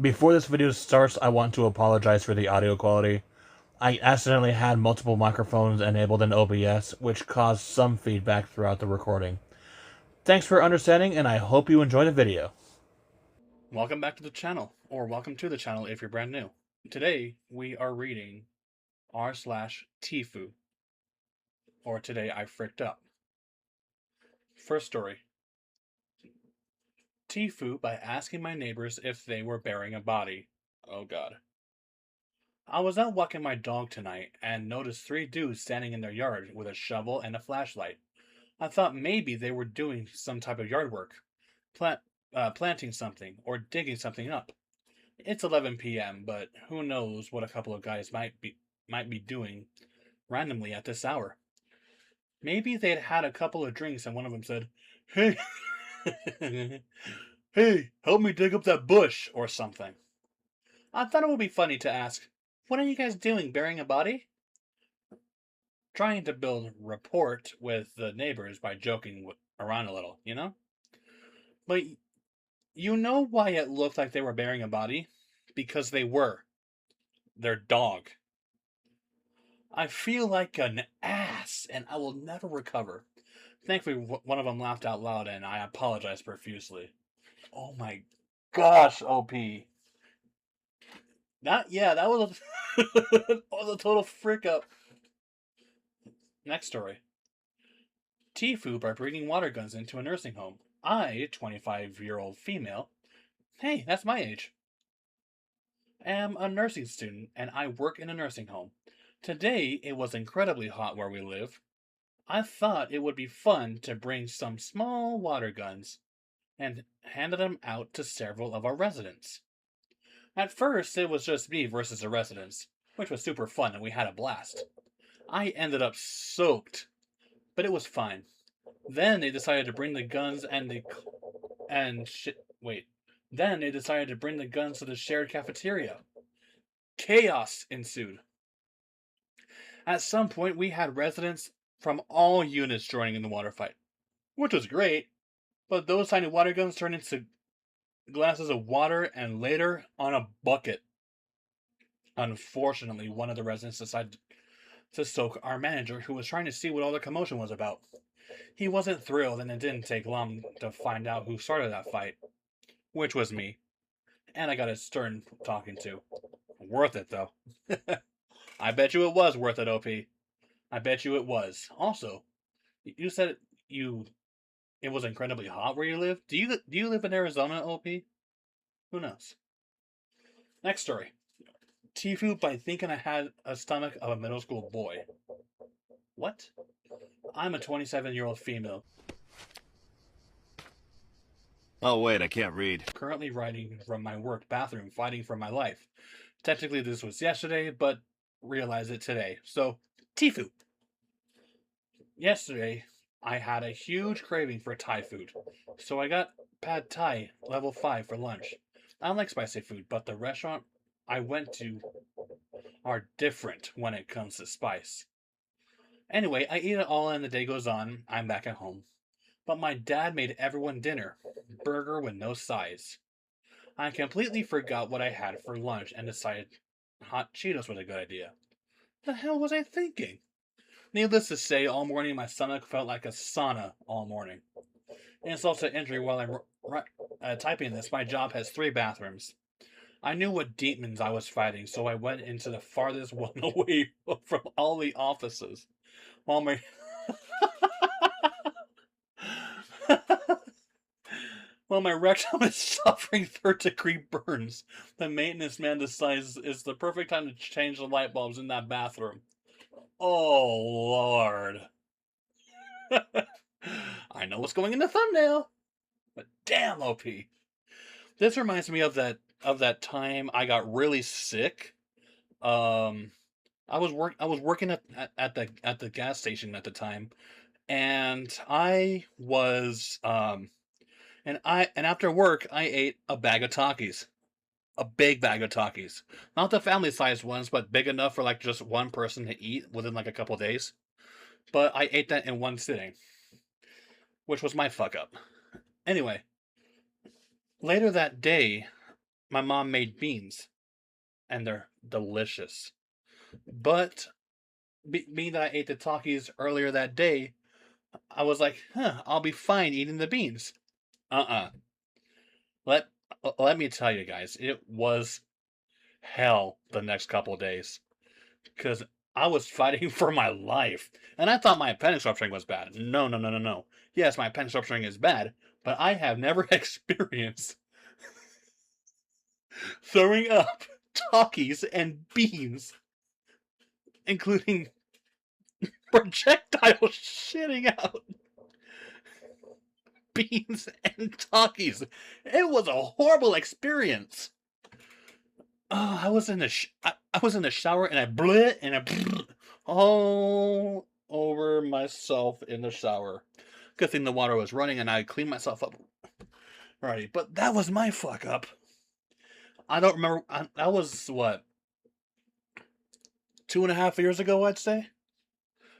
Before this video starts, I want to apologize for the audio quality. I accidentally had multiple microphones enabled in OBS, which caused some feedback throughout the recording. Thanks for understanding, and I hope you enjoy the video. Welcome back to the channel, or welcome to the channel if you're brand new. Today, we are reading r/TIFU, or Today I Fricked Up. First story. TIFU by asking my neighbors if they were burying a body. Oh god. I was out walking my dog tonight and noticed three dudes standing in their yard with a shovel and a flashlight. I thought maybe they were doing some type of yard work, plant, planting something, or digging something up. It's 11 p.m., but who knows what a couple of guys might be doing randomly at this hour. Maybe they'd had a couple of drinks and one of them said, "Hey, hey, help me dig up that bush," or something. I thought it would be funny to ask, "What are you guys doing, burying a body?" Trying to build rapport with the neighbors by joking around a little, you know? But you know why it looked like they were burying a body? Because they were. Their dog. I feel like an ass, and I will never recover. Thankfully, one of them laughed out loud, and I apologized profusely. Oh my gosh, OP. That was that was a total frick up. Next story. TIFU by bringing water guns into a nursing home. I, 25-year-old female, hey, that's my age, am a nursing student, and I work in a nursing home. Today, it was incredibly hot where we live. I thought it would be fun to bring some small water guns and handed them out to several of our residents. At first, it was just me versus the residents, which was super fun and we had a blast. I ended up soaked, but it was fine. Then they decided to bring the guns wait. Then they decided to bring the guns to the shared cafeteria. Chaos ensued. At some point, we had residents from all units joining in the water fight, which was great, but those tiny water guns turned into glasses of water and later on a bucket. Unfortunately, one of the residents decided to soak our manager, who was trying to see what all the commotion was about. He wasn't thrilled, and it didn't take long to find out who started that fight, which was me. And I got a stern talking to. Worth it, though. I bet you it was worth it, OP. I bet you it was. Also, you said it was incredibly hot where you live. Do you live in Arizona, OP? Who knows? Next story. TIFU by thinking I had a stomach of a middle school boy. What? I'm a 27-year-old female Oh, wait, I can't read. currently writing from my work bathroom, fighting for my life. Technically, this was yesterday, but realized it today. So, TIFU. Yesterday, I had a huge craving for Thai food, so I got pad Thai level 5 for lunch. I like spicy food, but the restaurant I went to are different when it comes to spice. Anyway, I eat it all and the day goes on. I'm back at home. But my dad made everyone dinner. Burger with no sides. I completely forgot what I had for lunch and decided hot Cheetos was a good idea. The hell was I thinking? Needless to say, all morning my stomach felt like a sauna all morning. Insult to injury, while I'm typing this, my job has 3 bathrooms. I knew what demons I was fighting, so I went into the farthest one away from all the offices. While my while my rectum is suffering third-degree burns, the maintenance man decides it's the perfect time to change the light bulbs in that bathroom. Oh, Lord. I know what's going in the thumbnail, but damn, OP. This reminds me of that time I got really sick. Um, I was working at the gas station at the time, and and after work I ate a bag of Takis. A big bag of Takis. Not the family sized ones, but big enough for like just one person to eat within like a couple days. But I ate that in one sitting, which was my fuck up. Anyway, later that day, my mom made beans, and they're delicious. But being that I ate the Takis earlier that day, I was like, huh, I'll be fine eating the beans. Uh-uh. Let let me tell you guys, it was hell the next couple of days. Because I was fighting for my life. And I thought my appendix rupturing was bad. No, no, no, no, no. Yes, my appendix rupturing is bad, but I have never experienced throwing up Takis and beans, including projectile shitting out beans and Takis. It was a horrible experience. Oh, I was in the I was in the shower and I blit and I all over myself in the shower. Good thing the water was running and I cleaned myself up already. But that was my fuck up. I don't remember. That was what 2.5 years ago, I'd say,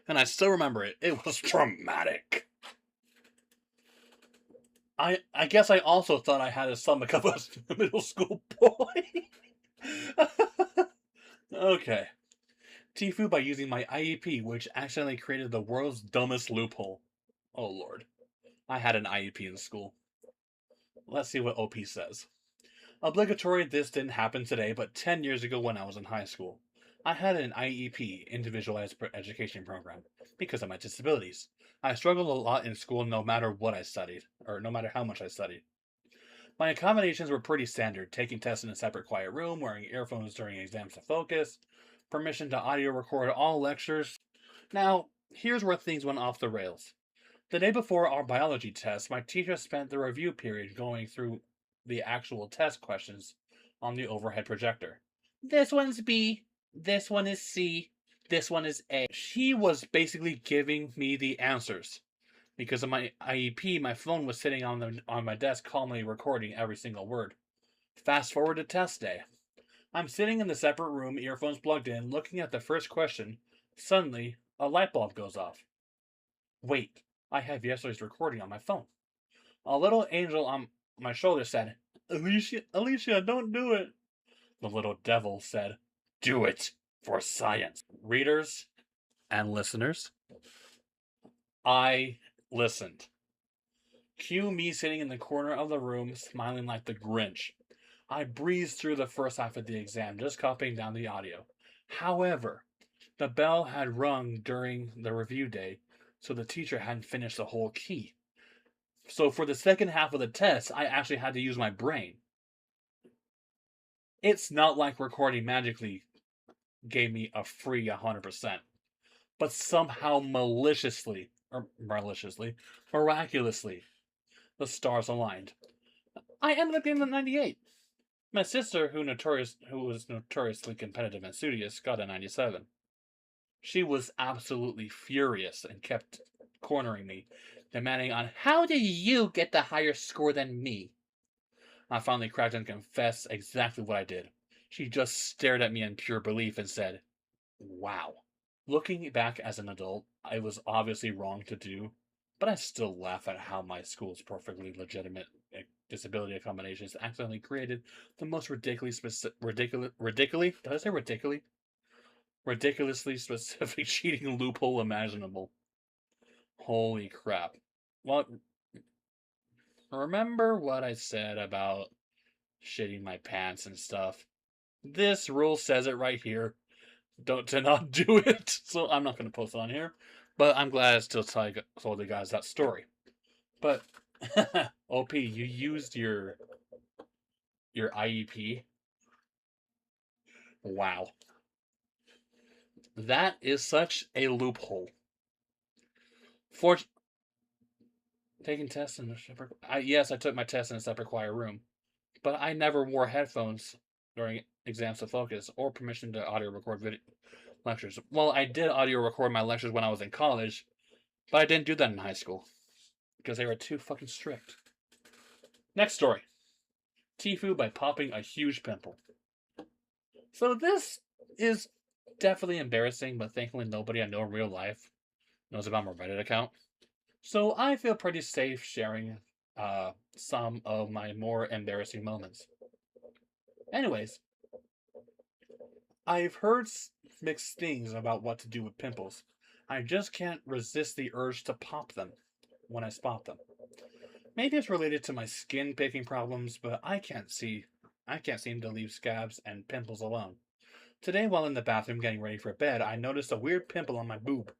and I still remember it. It was traumatic. I guess I also thought I had a stomach of a middle school boy. Okay. TIFU by using my IEP, which accidentally created the world's dumbest loophole. Oh lord. I had an IEP in school. Let's see what OP says. Obligatory, this didn't happen today, but 10 years ago when I was in high school. I had an IEP, Individualized Education Program, because of my disabilities. I struggled a lot in school no matter what I studied, or no matter how much I studied. My accommodations were pretty standard, taking tests in a separate quiet room, wearing earphones during exams to focus, permission to audio record all lectures. Now, here's where things went off the rails. The day before our biology test, my teacher spent the review period going through the actual test questions on the overhead projector. This one's B, this one is C, this one is A. She was basically giving me the answers. Because of my IEP, my phone was sitting on my desk calmly recording every single word. Fast forward to test day. I'm sitting in the separate room, earphones plugged in, looking at the first question. Suddenly, a light bulb goes off. Wait, I have yesterday's recording on my phone. A little angel on my shoulder said, Alicia, don't do it. The little devil said, do it for science. Readers and listeners, I listened. Cue me sitting in the corner of the room, smiling like the Grinch. I breezed through the first half of the exam, just copying down the audio. However, the bell had rung during the review day, so the teacher hadn't finished the whole key. So for the second half of the test, I actually had to use my brain. It's not like recording magically gave me a free 100%, but somehow miraculously, the stars aligned. I ended up getting a 98. My sister, who was notoriously competitive and studious, got a 97. She was absolutely furious and kept cornering me, demanding on how did you get the higher score than me? I finally cracked and confessed exactly what I did. She just stared at me in pure belief and said, wow. Looking back as an adult, I was obviously wrong to do, but I still laugh at how my school's perfectly legitimate disability accommodations accidentally created the most ridiculously specific cheating loophole imaginable. Holy crap. Well, remember what I said about shitting my pants and stuff? This rule says it right here. To not do it. So I'm not going to post it on here. But I'm glad I still told you guys that story. But, OP, you used your IEP. Wow. That is such a loophole. For taking tests in a separate... yes, I took my test in a separate quiet room. But I never wore headphones during exams to focus or permission to audio record lectures. Well, I did audio record my lectures when I was in college, but I didn't do that in high school because they were too fucking strict. Next story. TIFU by popping a huge pimple. So this is definitely embarrassing, but thankfully nobody I know in real life knows about my Reddit account. So I feel pretty safe sharing some of my more embarrassing moments. Anyways, I've heard mixed things about what to do with pimples. I just can't resist the urge to pop them when I spot them. Maybe it's related to my skin picking problems, but I can't seem to leave scabs and pimples alone. Today, while in the bathroom getting ready for bed, I noticed a weird pimple on my boob.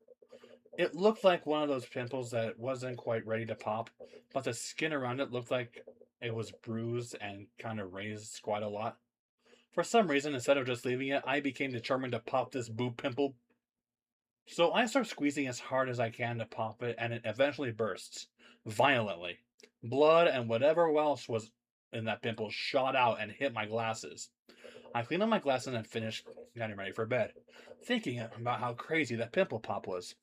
It looked like one of those pimples that wasn't quite ready to pop, but the skin around it looked like it was bruised and kind of raised quite a lot. For some reason, instead of just leaving it, I became determined to pop this boob pimple. So I start squeezing as hard as I can to pop it, and it eventually bursts. Violently. Blood and whatever else was in that pimple shot out and hit my glasses. I cleaned up my glasses and finished getting ready for bed, thinking about how crazy that pimple pop was.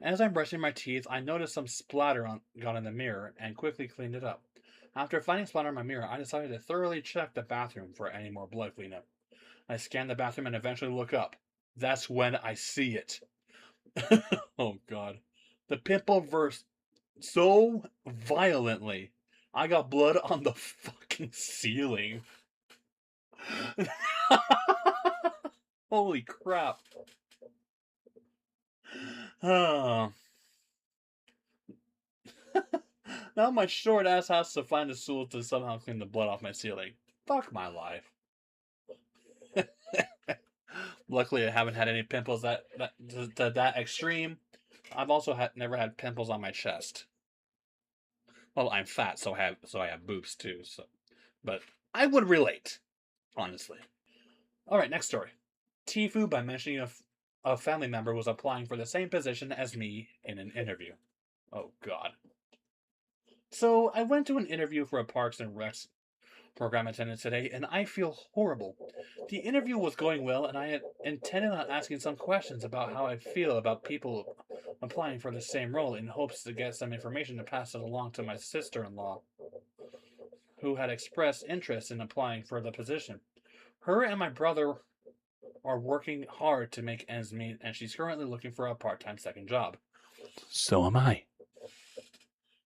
As I'm brushing my teeth, I noticed some splatter got in the mirror and quickly cleaned it up. After finding splatter in my mirror, I decided to thoroughly check the bathroom for any more blood cleanup. I scan the bathroom and eventually look up. That's when I see it. Oh god. The pimple burst so violently. I got blood on the fucking ceiling. Holy crap. Oh. Now my short ass has to find a tool to somehow clean the blood off my ceiling. Fuck my life. Luckily, I haven't had any pimples that extreme. I've also never had pimples on my chest. Well, I'm fat, so I have boobs too. So, but I would relate, honestly. All right, next story. TIFU by mentioning a family member was applying for the same position as me in an interview. Oh God. So I went to an interview for a Parks and Recs program attendant today, and I feel horrible. The interview was going well, and I had intended on asking some questions about how I feel about people applying for the same role in hopes to get some information to pass it along to my sister-in-law, who had expressed interest in applying for the position. Her and my brother are working hard to make ends meet, and she's currently looking for a part-time second job. So am I.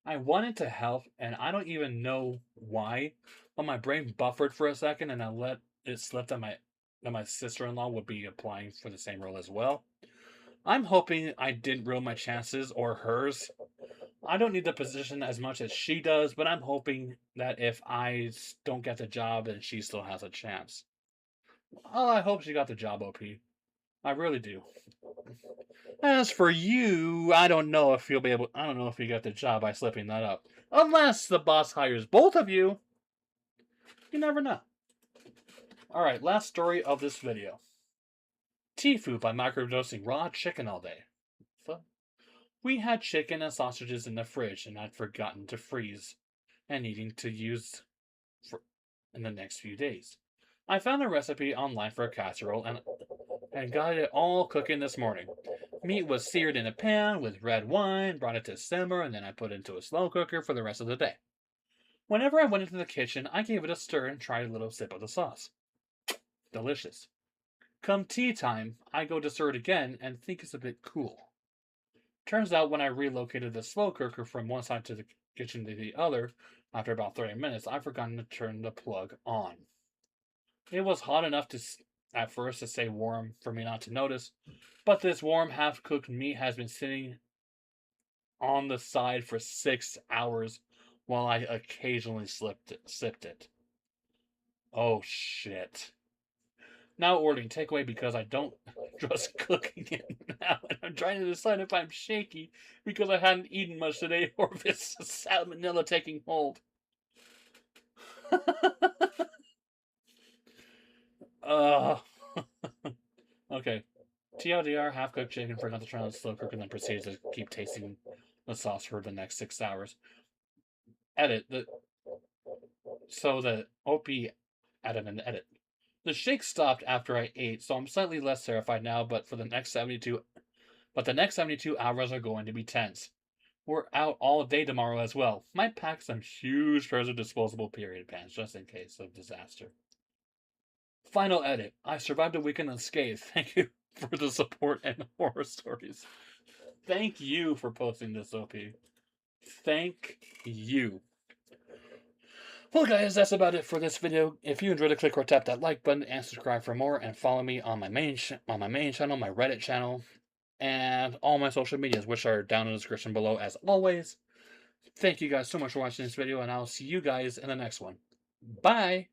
I wanted to help, and I don't even know why, but my brain buffered for a second, and I let it slip that my sister-in-law would be applying for the same role as well. I'm hoping I didn't ruin my chances or hers. I don't need the position as much as she does, but I'm hoping that if I don't get the job, then she still has a chance. Oh, I hope she got the job, OP. I really do. As for you, I don't know if you got the job by slipping that up. Unless the boss hires both of you. You never know. Alright, last story of this video. TIFU by microdosing raw chicken all day. We had chicken and sausages in the fridge and I'd forgotten to freeze and needing to use in the next few days. I found a recipe online for a casserole and got it all cooking this morning. Meat was seared in a pan with red wine, brought it to simmer, and then I put it into a slow cooker for the rest of the day. Whenever I went into the kitchen, I gave it a stir and tried a little sip of the sauce. Delicious. Come tea time, I go to stir it again and think it's a bit cool. Turns out when I relocated the slow cooker from one side to the kitchen to the other, after about 30 minutes, I'd forgotten to turn the plug on. It was hot enough at first to stay warm for me not to notice, but this warm half-cooked meat has been sitting on the side for 6 hours while I occasionally sipped it. Oh shit. Now ordering takeaway because I don't trust cooking it now, and I'm trying to decide if I'm shaky because I hadn't eaten much today or if it's salmonella taking hold. Okay. TLDR, half cooked chicken, forgot to turn on the slow cook, and then proceeded to keep tasting the sauce for the next 6 hours. So the OP added an edit. The shake stopped after I ate, so I'm slightly less terrified now, but the next 72 hours are going to be tense. We're out all day tomorrow as well. Might pack some huge pairs of disposable period pants just in case of disaster. Final edit. I survived a weekend unscathed. Thank you for the support and horror stories. Thank you for posting this, OP. Thank you. Well, guys, that's about it for this video. If you enjoyed it, click or tap that like button and subscribe for more, and follow me on my main channel, my Reddit channel, and all my social medias, which are down in the description below as always. Thank you guys so much for watching this video, and I'll see you guys in the next one. Bye!